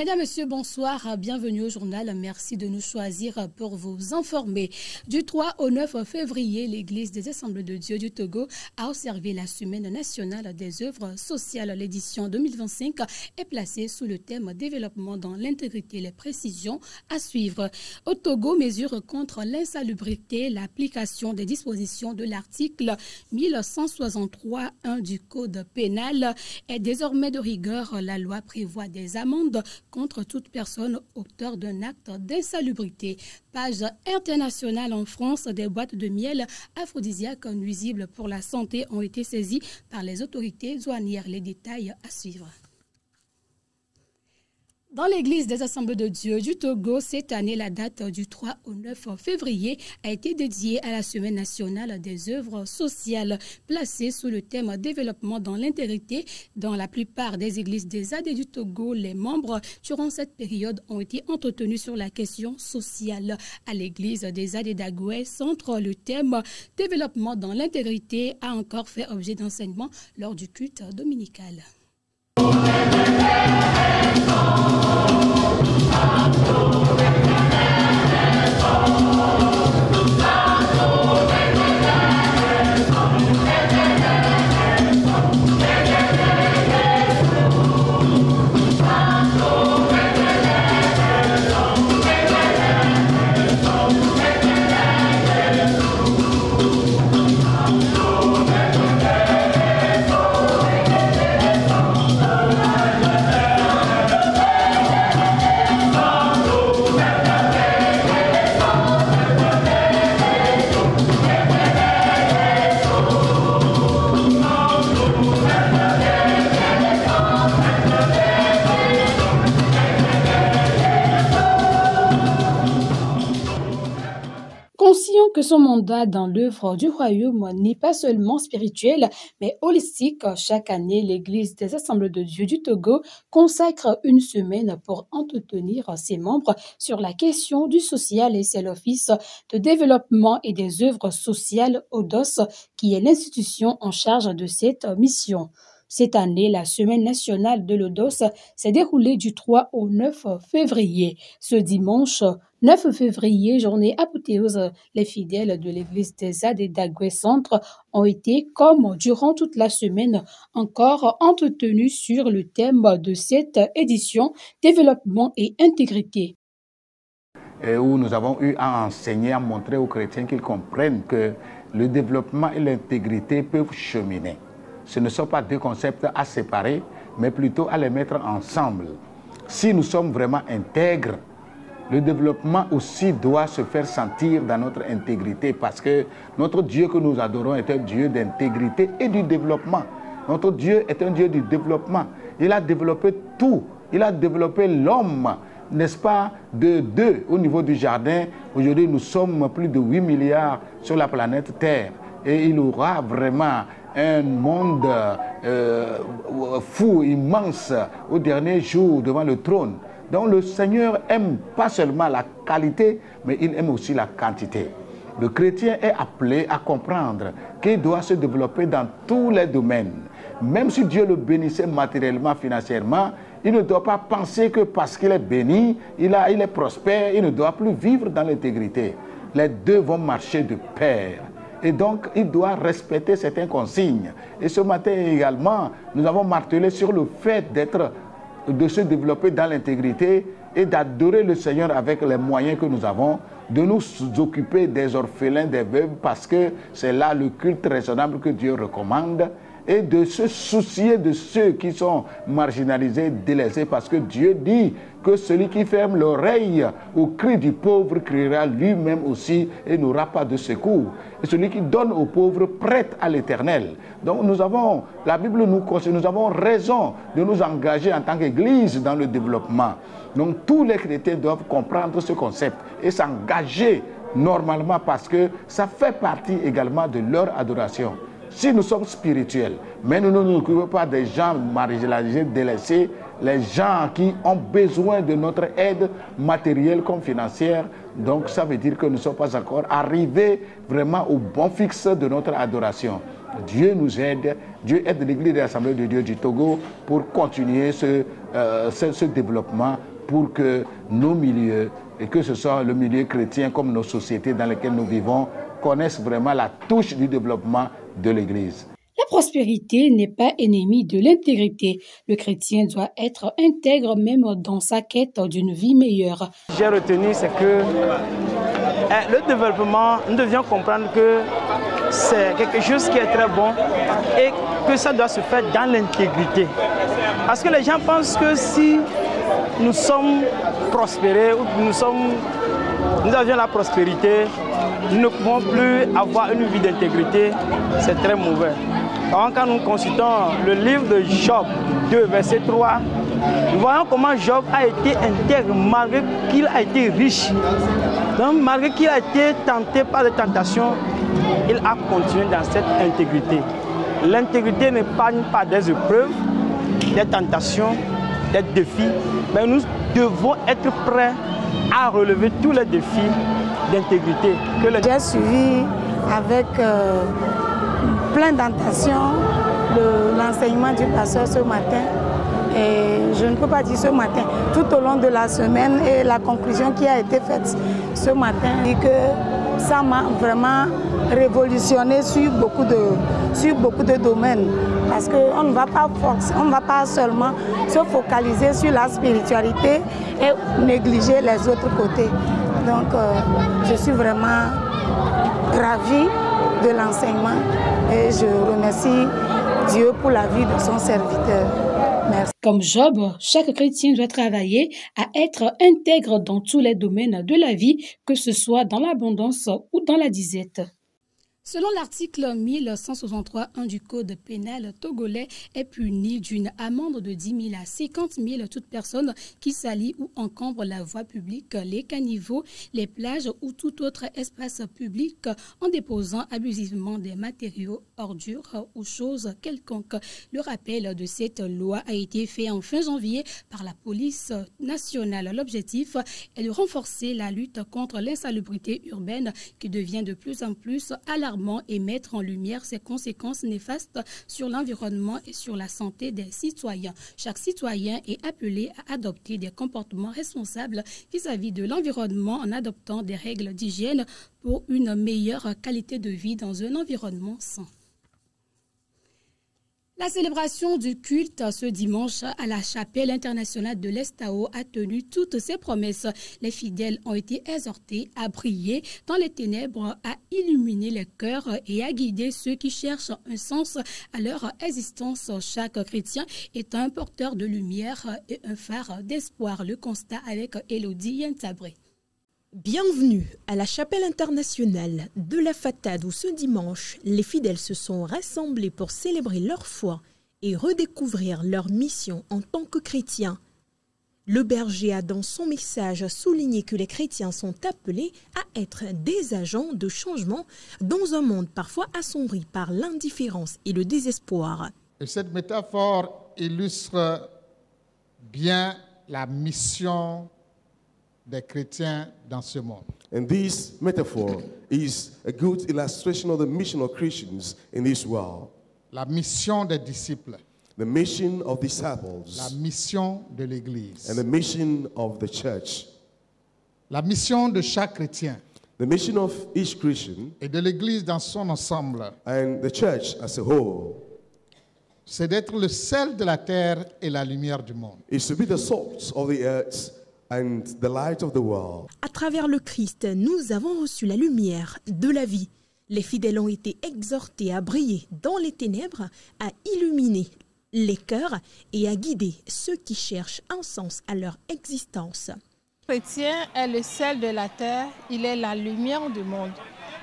Mesdames, Messieurs, bonsoir. Bienvenue au journal. Merci de nous choisir pour vous informer. Du 3 au 9 février, l'Église des Assemblées de Dieu du Togo a observé la Semaine nationale des œuvres sociales. L'édition 2025 est placée sous le thème « Développement dans l'intégrité ». Les précisions à suivre. Au Togo, mesures contre l'insalubrité, l'application des dispositions de l'article 1163.1 du Code pénal est désormais de rigueur. La loi prévoit des amendes contre toute personne auteur d'un acte d'insalubrité. Page internationale en France, des boîtes de miel aphrodisiaques nuisibles pour la santé ont été saisies par les autorités douanières. Les détails à suivre. Dans l'Église des Assemblées de Dieu du Togo, cette année, la date du 3 au 9 février a été dédiée à la Semaine nationale des œuvres sociales, placée sous le thème « Développement dans l'intégrité ». Dans la plupart des églises des AD du Togo, les membres, durant cette période, ont été entretenus sur la question sociale. À l'Église des AD d'Agoué, centre, le thème « Développement dans l'intégrité » a encore fait objet d'enseignement lors du culte dominical. Conscient que son mandat dans l'œuvre du royaume n'est pas seulement spirituel, mais holistique, chaque année, l'Église des Assemblées de Dieu du Togo consacre une semaine pour entretenir ses membres sur la question du social et c'est l'Office de développement et des œuvres sociales ODOS qui est l'institution en charge de cette mission. Cette année, la Semaine nationale de l'ODOS s'est déroulée du 3 au 9 février. Ce dimanche 9 février, journée apothéose, les fidèles de l'église des AD d'Agoué Centre ont été, comme durant toute la semaine, encore entretenus sur le thème de cette édition, développement et intégrité. Et où nous avons eu à enseigner, à montrer aux chrétiens qu'ils comprennent que le développement et l'intégrité peuvent cheminer. Ce ne sont pas deux concepts à séparer, mais plutôt à les mettre ensemble. Si nous sommes vraiment intègres, le développement aussi doit se faire sentir dans notre intégrité parce que notre Dieu que nous adorons est un Dieu d'intégrité et du développement. Notre Dieu est un Dieu du développement. Il a développé tout. Il a développé l'homme, n'est-ce pas, de deux au niveau du jardin. Aujourd'hui, nous sommes plus de 8 milliards sur la planète Terre. Et il aura vraiment un monde fou, immense, au dernier jour devant le trône. Donc le Seigneur aime pas seulement la qualité, mais il aime aussi la quantité. Le chrétien est appelé à comprendre qu'il doit se développer dans tous les domaines. Même si Dieu le bénissait matériellement, financièrement, il ne doit pas penser que parce qu'il est béni, il est prospère, il ne doit plus vivre dans l'intégrité. Les deux vont marcher de pair. Et donc, il doit respecter certaines consignes. Et ce matin également, nous avons martelé sur le fait de se développer dans l'intégrité et d'adorer le Seigneur avec les moyens que nous avons, de nous occuper des orphelins, des veuves, parce que c'est là le culte raisonnable que Dieu recommande, et de se soucier de ceux qui sont marginalisés, délaissés, parce que Dieu dit que celui qui ferme l'oreille au cri du pauvre criera lui-même aussi et n'aura pas de secours. Et celui qui donne aux pauvres prête à l'Éternel. Donc la Bible nous conseille, nous avons raison de nous engager en tant qu'Église dans le développement. Donc tous les chrétiens doivent comprendre ce concept et s'engager normalement parce que ça fait partie également de leur adoration. Si nous sommes spirituels, mais nous ne nous occupons pas des gens marginalisés, délaissés, les gens qui ont besoin de notre aide matérielle comme financière, donc ça veut dire que nous ne sommes pas encore arrivés vraiment au bon fixe de notre adoration. Dieu nous aide, Dieu aide l'Église de l'Assemblée de Dieu du Togo pour continuer ce développement, pour que nos milieux, et que ce soit le milieu chrétien comme nos sociétés dans lesquelles nous vivons, connaissent vraiment la touche du développement de l'Église. La prospérité n'est pas ennemie de l'intégrité. Le chrétien doit être intègre même dans sa quête d'une vie meilleure. J'ai retenu, c'est que le développement, nous devions comprendre que c'est quelque chose qui est très bon et que ça doit se faire dans l'intégrité. Parce que les gens pensent que si nous sommes prospérés ou nous avions la prospérité, nous ne pouvons plus avoir une vie d'intégrité, c'est très mauvais. Quand nous consultons le livre de Job 2, verset 3, nous voyons comment Job a été intègre malgré qu'il a été riche. Donc, malgré qu'il a été tenté par des tentations, il a continué dans cette intégrité. L'intégrité n'épargne pas des épreuves, des tentations, des défis, mais nous devons être prêts à relever tous les défis d'intégrité. J'ai suivi avec plein d'attention l'enseignement du pasteur ce matin. Et je ne peux pas dire ce matin, tout au long de la semaine et la conclusion qui a été faite ce matin, dit que ça m'a vraiment révolutionné sur beaucoup de domaines. Parce qu'on ne va pas forcer, on ne va pas seulement se focaliser sur la spiritualité et négliger les autres côtés. Donc je suis vraiment ravie de l'enseignement et je remercie Dieu pour la vie de son serviteur. Merci. Comme Job, chaque chrétien doit travailler à être intègre dans tous les domaines de la vie, que ce soit dans l'abondance ou dans la disette. Selon l'article 1163.1 du Code pénal togolais, est puni d'une amende de 10 000 à 50 000 toute personne qui salit ou encombre la voie publique, les caniveaux, les plages ou tout autre espace public en déposant abusivement des matériaux, ordures ou choses quelconques. Le rappel de cette loi a été fait en fin janvier par la police nationale. L'objectif est de renforcer la lutte contre l'insalubrité urbaine qui devient de plus en plus alarmante et mettre en lumière ses conséquences néfastes sur l'environnement et sur la santé des citoyens. Chaque citoyen est appelé à adopter des comportements responsables vis-à-vis de l'environnement en adoptant des règles d'hygiène pour une meilleure qualité de vie dans un environnement sain. La célébration du culte ce dimanche à la chapelle internationale de l'Estao a tenu toutes ses promesses. Les fidèles ont été exhortés à briller dans les ténèbres, à illuminer les cœurs et à guider ceux qui cherchent un sens à leur existence. Chaque chrétien est un porteur de lumière et un phare d'espoir. Le constat avec Elodie Yantabré. Bienvenue à la chapelle internationale de la Fatade où ce dimanche, les fidèles se sont rassemblés pour célébrer leur foi et redécouvrir leur mission en tant que chrétiens. Le berger a dans son message souligné que les chrétiens sont appelés à être des agents de changement dans un monde parfois assombri par l'indifférence et le désespoir. Et cette métaphore illustre bien la mission des chrétiens dans ce monde. And this metaphor is a good illustration of the mission of Christians in this world. La mission des disciples. The mission of disciples. La mission de l'Église. And the mission of the church. La mission de chaque chrétien. The mission of each Christian. Et de l'Église dans son ensemble. And the church as a whole. C'est d'être le sel de la terre et la lumière du monde. It's to be the salt of the earth and the light of the world. À travers le Christ, nous avons reçu la lumière de la vie. Les fidèles ont été exhortés à briller dans les ténèbres, à illuminer les cœurs et à guider ceux qui cherchent un sens à leur existence. Le chrétien est le sel de la terre, il est la lumière du monde.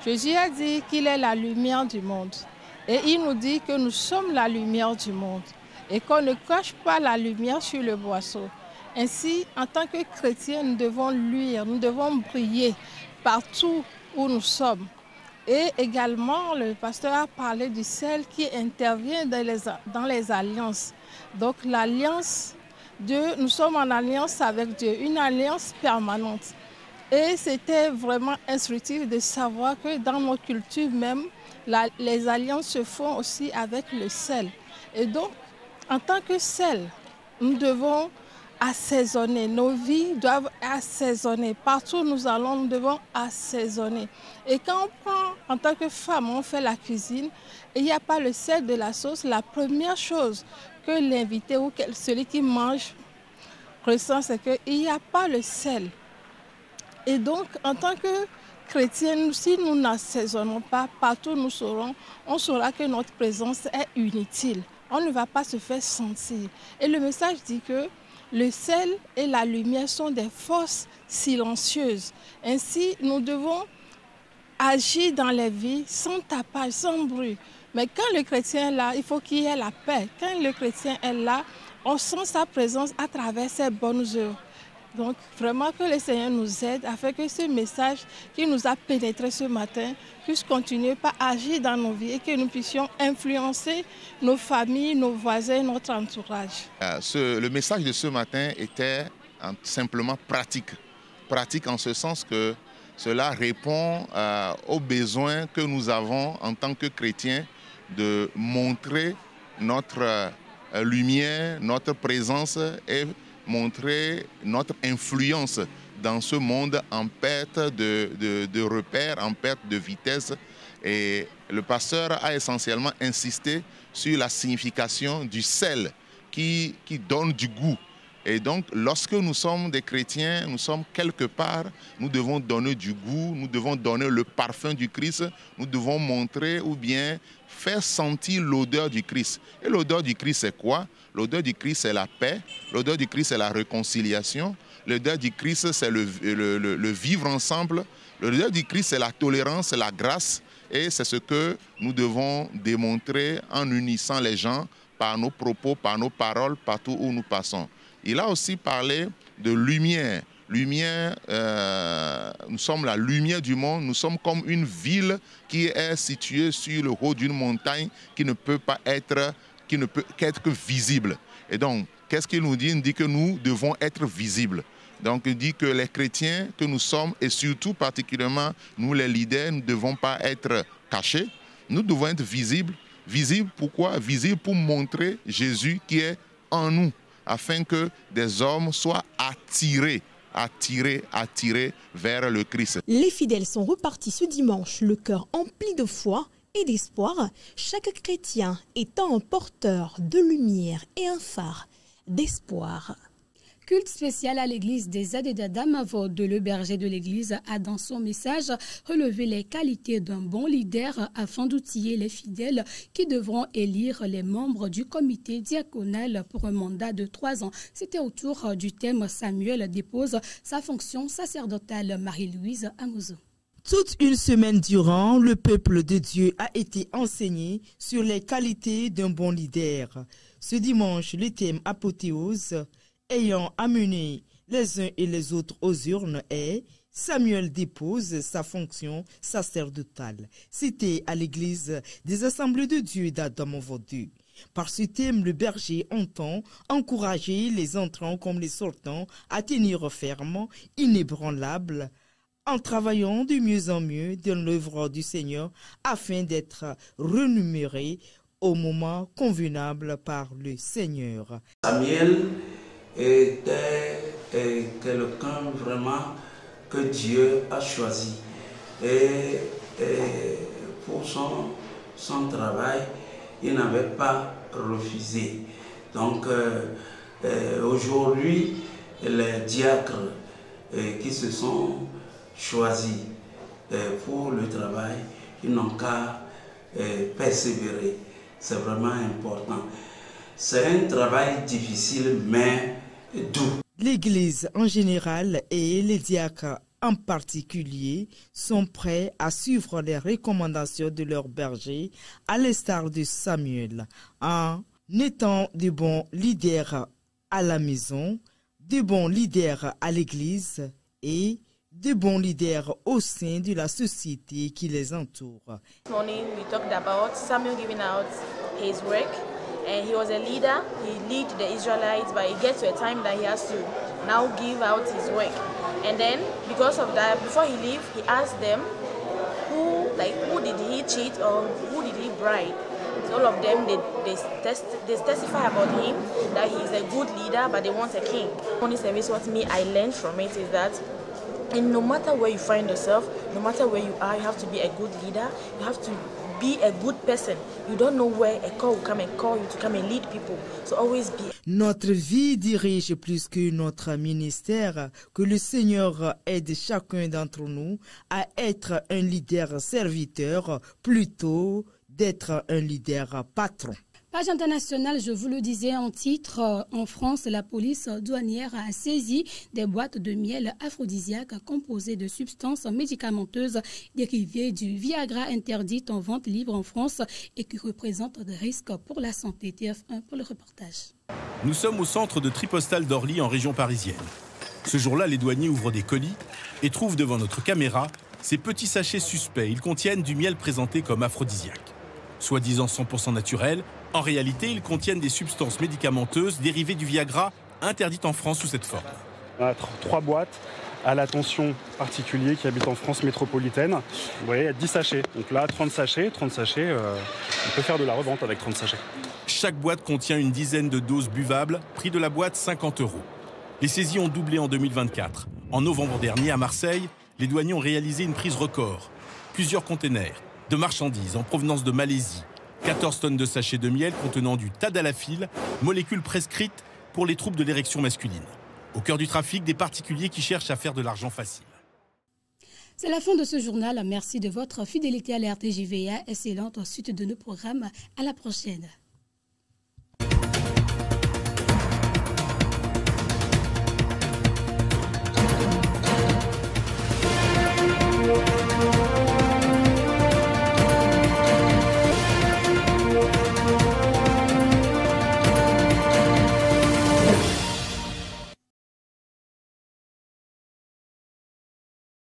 Jésus a dit qu'il est la lumière du monde. Et il nous dit que nous sommes la lumière du monde et qu'on ne cache pas la lumière sur le boisseau. Ainsi, en tant que chrétiens, nous devons luire, nous devons briller partout où nous sommes. Et également, le pasteur a parlé du sel qui intervient dans les alliances. Donc l'alliance, nous sommes en alliance avec Dieu, une alliance permanente. Et c'était vraiment instructif de savoir que dans nos cultures même, les alliances se font aussi avec le sel. Et donc, en tant que sel, nous devons assaisonner. Nos vies doivent assaisonner. Partout où nous allons, nous devons assaisonner. Et quand on prend, en tant que femme, on fait la cuisine, et il n'y a pas le sel de la sauce, la première chose que l'invité ou celui qui mange ressent, c'est qu'il n'y a pas le sel. Et donc, en tant que chrétiens, si nous n'assaisonnons pas, partout où nous serons, on saura que notre présence est inutile. On ne va pas se faire sentir. Et le message dit que le sel et la lumière sont des forces silencieuses. Ainsi, nous devons agir dans les vies sans tapage, sans bruit. Mais quand le chrétien est là, il faut qu'il y ait la paix. Quand le chrétien est là, on sent sa présence à travers ses bonnes œuvres. Donc, vraiment que le Seigneur nous aide afin que ce message qui nous a pénétré ce matin puisse continuer par agir dans nos vies et que nous puissions influencer nos familles, nos voisins, notre entourage. Le message de ce matin était simplement pratique. Pratique en ce sens que cela répond aux besoins que nous avons en tant que chrétiens de montrer notre lumière, notre présence et montrer notre influence dans ce monde en perte de repères, en perte de vitesse. Et le pasteur a essentiellement insisté sur la signification du sel qui donne du goût. Et donc, lorsque nous sommes des chrétiens, nous sommes quelque part, nous devons donner du goût, nous devons donner le parfum du Christ, nous devons montrer ou bien faire sentir l'odeur du Christ. Et l'odeur du Christ, c'est quoi? L'odeur du Christ, c'est la paix. L'odeur du Christ, c'est la réconciliation. L'odeur du Christ, c'est le vivre ensemble. L'odeur du Christ, c'est la tolérance, c'est la grâce. Et c'est ce que nous devons démontrer en unissant les gens par nos propos, par nos paroles, partout où nous passons. Il a aussi parlé de lumière. Lumière, nous sommes la lumière du monde, nous sommes comme une ville qui est située sur le haut d'une montagne qui ne peut qu'être que visible. Et donc, qu'est-ce qu'il nous dit? Il nous dit que nous devons être visibles. Donc, il dit que les chrétiens que nous sommes, et surtout particulièrement nous les leaders, nous ne devons pas être cachés, nous devons être visibles. Visibles pourquoi? Visibles pour montrer Jésus qui est en nous, afin que des hommes soient attirés vers le Christ. Les fidèles sont repartis ce dimanche, le cœur empli de foi et d'espoir, chaque chrétien étant un porteur de lumière et un phare d'espoir. Culte spécial à l'église des aides d'Adamavo de le berger de l'église a dans son message relevé les qualités d'un bon leader afin d'outiller les fidèles qui devront élire les membres du comité diaconal pour un mandat de 3 ans. C'était autour du thème Samuel dépose sa fonction sacerdotale. Marie-Louise Amouzo. Toute une semaine durant, le peuple de Dieu a été enseigné sur les qualités d'un bon leader. Ce dimanche, le thème apothéose ayant amené les uns et les autres aux urnes est Samuel dépose sa fonction sacerdotale. C'était à l'église des Assemblées de Dieu d'Adamavo 2. Par ce thème, le berger entend encourager les entrants comme les sortants à tenir ferme, inébranlables, en travaillant de mieux en mieux dans l'œuvre du Seigneur afin d'être renumérés au moment convenable par le Seigneur. Samuel était quelqu'un vraiment que Dieu a choisi. Et pour son travail, il n'avait pas refusé. Donc aujourd'hui, les diacres qui se sont choisis pour le travail, ils n'ont qu'à persévérer. C'est vraiment important. C'est un travail difficile, mais doux. L'Église en général et les diacres en particulier sont prêts à suivre les recommandations de leur berger, à l'instar de Samuel, en étant de bons leaders à la maison, de bons leaders à l'Église et de bons leaders au sein de la société qui les entoure. This morning we talked about Samuel giving out his work. And he was a leader, he led the Israelites, but it gets to a time that he has to now give out his work. And then, because of that, before he leave, he asked them who did he cheat or who did he bribe? So all of them, they testify about him, that he's a good leader, but they want a king. Only service, what I learned from it is that and no matter where you find yourself, no matter where you are, you have to be a good leader. You have to be a good person. You don't know where a call will come and call you to come and lead people. So always be. Notre vie dirige plus que notre ministère. Que le Seigneur aide chacun d'entre nous à être un leader serviteur plutôt d'être un leader patron. Page internationale, je vous le disais en titre, en France, la police douanière a saisi des boîtes de miel aphrodisiaque composées de substances médicamenteuses dérivées du Viagra interdites en vente libre en France et qui représentent des risques pour la santé. TF1 pour le reportage. Nous sommes au centre de Tripostale d'Orly en région parisienne. Ce jour-là, les douaniers ouvrent des colis et trouvent devant notre caméra ces petits sachets suspects. Ils contiennent du miel présenté comme aphrodisiaque. Soi-disant 100% naturel, en réalité, ils contiennent des substances médicamenteuses dérivées du Viagra, interdites en France sous cette forme. On a 3 boîtes à l'attention particulier qui habitent en France métropolitaine. Vous voyez, il y a 10 sachets. Donc là, 30 sachets, on peut faire de la revente avec 30 sachets. Chaque boîte contient une dizaine de doses buvables, prix de la boîte 50 €. Les saisies ont doublé en 2024. En novembre dernier, à Marseille, les douaniers ont réalisé une prise record. Plusieurs containers de marchandises en provenance de Malaisie. 14 tonnes de sachets de miel contenant du tadalafil, molécule prescrite pour les troubles de l'érection masculine. Au cœur du trafic, des particuliers qui cherchent à faire de l'argent facile. C'est la fin de ce journal. Merci de votre fidélité à la RTJVA. Excellente suite de nos programmes. À la prochaine.